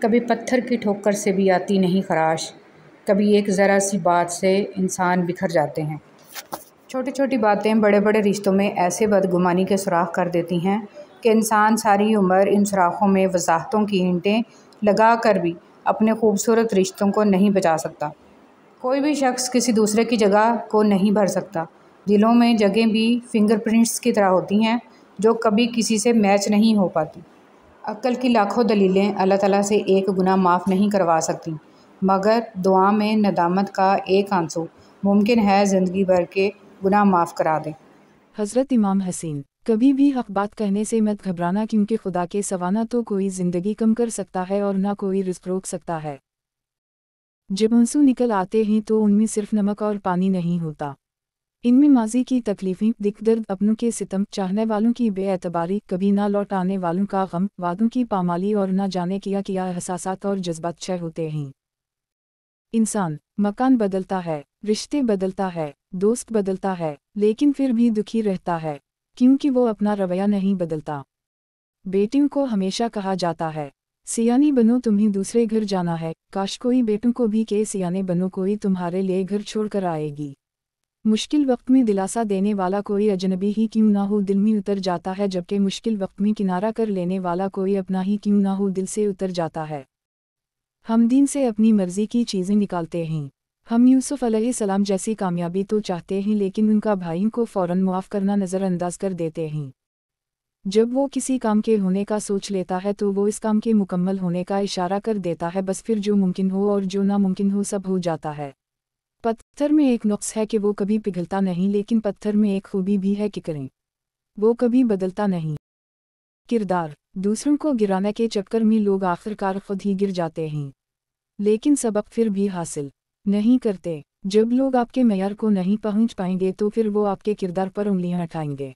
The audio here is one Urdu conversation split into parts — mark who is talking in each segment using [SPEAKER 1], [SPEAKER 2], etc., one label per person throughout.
[SPEAKER 1] کبھی پتھر کی ٹھوکر سے بھی آتی نہیں خراش، کبھی ایک ذرا سی بات سے انسان بکھر جاتے ہیں۔ چھوٹی چھوٹی باتیں بڑے بڑے رشتوں میں ایسے بدگمانی کے سوراخ کر دیتی ہیں کہ انسان ساری عمر ان سوراخوں میں وضاحتوں کی اینٹیں لگا کر بھی اپنے خوبصورت رشتوں کو نہیں بچا سکتا۔ کوئی بھی شخص کسی دوسرے کی جگہ کو نہیں بھر سکتا۔ دلوں میں جگہیں بھی فنگر پرنٹس کی طرح ہوتی ہیں جو کبھی کسی سے میچ نہیں ہو پاتی۔ عقل کی لاکھوں دلیلیں اللہ تعالیٰ سے ایک گناہ معاف نہیں کروا سکتی، مگر دعا میں ندامت کا ایک آنسو ممکن ہے زندگی بھر کے گناہ معاف کرا دے۔
[SPEAKER 2] حضرت امام حسین، کبھی بھی حق بات کہنے سے مت گھبرانا، کیونکہ خدا کے سوا نہ تو کوئی زندگی کم کر سکتا ہے اور نہ کوئی رزق روک سکتا ہے۔ جب آنسو نکل آتے ہیں تو ان میں صرف نمک اور پانی نہیں ہوتا، ان میں ماضی کی تکلیفیں، دکھ درد، اپنوں کے ستم، چاہنے والوں کی بے اعتباری، کبھی نہ لوٹ آنے والوں کا غم، وعدوں کی پامالی اور نہ جانے کیا احساسات اور جذبات چھے ہوتے ہیں۔ انسان مکان بدلتا ہے، رشتے بدلتا ہے، دوست بدلتا ہے، لیکن پھر بھی دکھی رہتا ہے کیونکہ وہ اپنا رویہ نہیں بدلتا۔ بیٹیوں کو ہمیشہ کہا جاتا ہے سیانی بنو تمہیں دوسرے گھر جانا ہے، کاش کوئی بیٹوں کو بھی کہ سیانے بنو کوئی تمہارے لیے گھر چھوڑ کر آئے گی۔ مشکل وقت میں دلاسا دینے والا کوئی اجنبی ہی کیوں نہ ہو دل میں اتر جاتا ہے، جبکہ مشکل وقت میں کنارہ کر لینے والا کوئی اپنا ہی کیوں نہ ہو دل سے اتر جاتا ہے۔ ہم دین سے اپنی مرضی کی چیزیں نکالتے ہیں۔ ہم یوسف علیہ السلام جیسی کامیابی تو چاہتے ہیں، لیکن ان کا بھائیوں کو فوراً معاف کرنا نظر انداز کر دیتے ہیں۔ جب وہ کسی کام کے ہونے کا سوچ لیتا ہے تو وہ اس کام کے مکمل ہونے کا اشارہ کر دیتا ہے، بس پھر جو ممکن ہو اور جو ناممکن ہو سب ہو جاتا ہے۔ پتھر میں ایک نقص ہے کہ وہ کبھی پگھلتا نہیں، لیکن پتھر میں ایک خوبی بھی ہے کہ کریں وہ کبھی بدلتا نہیں۔ کردار دوسروں کو گرانے کے چکر میں لوگ آخرکار خود ہی گر جاتے ہیں، لیکن سبق پھر بھی حاصل نہیں کرتے۔ جب لوگ آپ کے معیار کو نہیں پہنچ پائیں گے تو پھر وہ آپ کے کردار پر انگلیاں اٹھائیں گے۔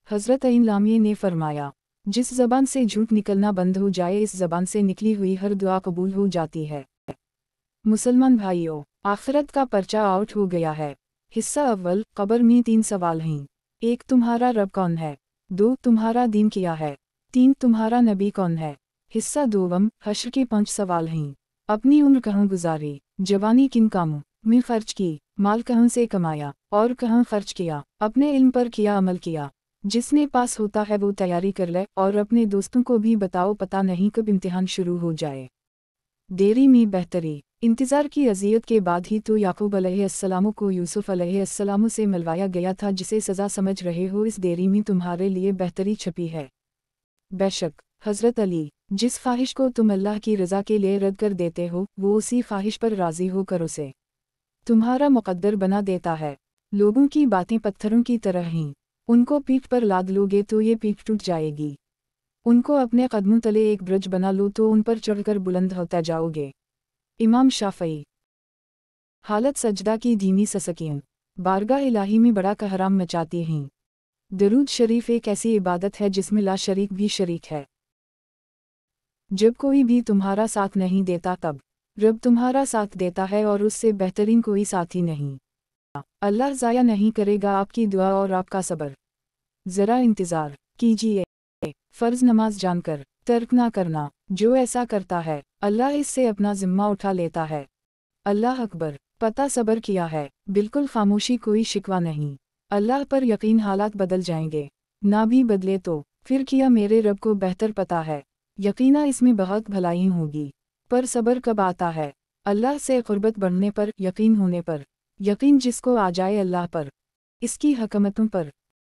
[SPEAKER 2] حضرت عین لامیہ نے فرمایا، جس زبان سے جھوٹ نکلنا بند ہو جائے اس زبان سے نکلی ہوئی ہر دعا قبول ہو جاتی ہے۔ مسلمان بھائیوں، آخرت کا پرچہ آؤٹ ہو گیا ہے۔ حصہ اول، قبر میں 3 سوال ہیں۔ 1 تمہارا رب کون ہے؟ 2 تمہارا دین کیا ہے؟ 3 تمہارا نبی کون ہے؟ حصہ دوم، حشر کے 5 سوال ہیں۔ اپنی عمر کہاں گزاری؟ جوانی کن کاموں میں خرچ کی؟ مال کہاں سے کمایا اور کہاں خرچ کیا؟ اپنے علم پر کیا عمل کیا؟ جس نے پاس ہوتا ہے وہ تیاری کر لے اور اپنے دوستوں کو بھی بتاؤ، پتہ نہیں کب امتحان شروع ہو جائے۔ دیری میں بہتری، انتظار کی اذیت کے بعد ہی تو یعقوب علیہ السلام کو یوسف علیہ السلام سے ملوایا گیا تھا، جسے سزا سمجھ رہے ہو اس دیری میں تمہارے لیے بہتری چھپی ہے۔ بے شک حضرت علی، جس خواہش کو تم اللہ کی رضا کے لیے رد کر دیتے ہو وہ اسی خواہش پر راضی ہو کر اسے تمہارا مقدر بنا دیتا ہے۔ لوگوں کی باتیں پتھروں کی طرح ہیں، ان کو پیٹھ پر لاد لو گے تو یہ پیٹھ ٹوٹ جائے گی، ان کو اپنے قدموں تلے ایک برج بنا لو تو ان پر چڑھ کر بلند ہوتے جاؤ گے۔ امام شافعی۔ حالت سجدہ کی دھیمی سسکیاں بارگاہ الہی میں بڑا کہرام مچاتی ہیں۔ درود شریف ایک ایسی عبادت ہے جس میں لا شریک بھی شریک ہے۔ جب کوئی بھی تمہارا ساتھ نہیں دیتا تب رب تمہارا ساتھ دیتا ہے، اور اس سے بہترین کوئی ساتھی نہیں۔ اللہ ضائع نہیں کرے گا آپ کی دعا اور آپ کا صبر۔ ذرا انتظار کیجیے، فرض نماز جان کر ترک نہ کرنا، جو ایسا کرتا ہے اللہ اس سے اپنا ذمہ اٹھا لیتا ہے۔ اللہ اکبر، پتہ صبر کیا ہے، بالکل خاموشی، کوئی شکوہ نہیں۔ اللہ پر یقین، حالات بدل جائیں گے، نہ بھی بدلے تو پھر کیا میرے رب کو بہتر پتہ ہے، یقینا اس میں بہت بھلائی ہوگی۔ پر صبر کب آتا ہے؟ اللہ سے قربت بڑھنے پر، یقین ہونے پر۔ یقین جس کو آ جائے اللہ پر، اس کی حکمتوں پر،